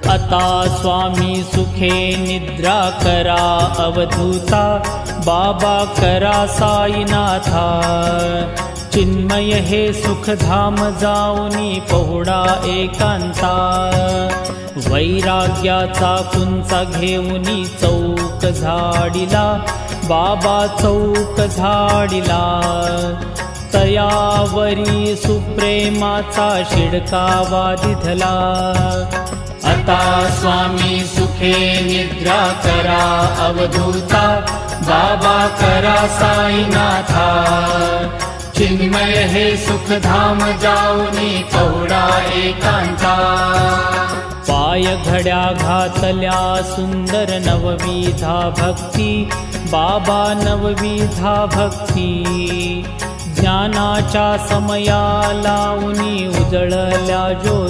आता स्वामी सुखे निद्रा करा अवधूता, बाबा करा साईनाथा। चिन्मय हे सुखधाम जाऊनी पहुडा एकांता, वैराग्याचा कुंचा घेऊनी चौक झाडिला, बाबा चौक झाडिला। तयावरी सुप्रेमाचा शिडकावा दिधला, आता स्वामी सुखे निद्रा करा अवधूता, बाबा करा साईनाथा। चिन्मय हे सुखधाम जाऊनी पहुडा एकांता, पाय घड्या घातल्या सुंदर नवविधा भक्ती, बाबा नवविधा भक्ती। ज्ञानाच्या समया लावूनी उजळल्या ज्योती,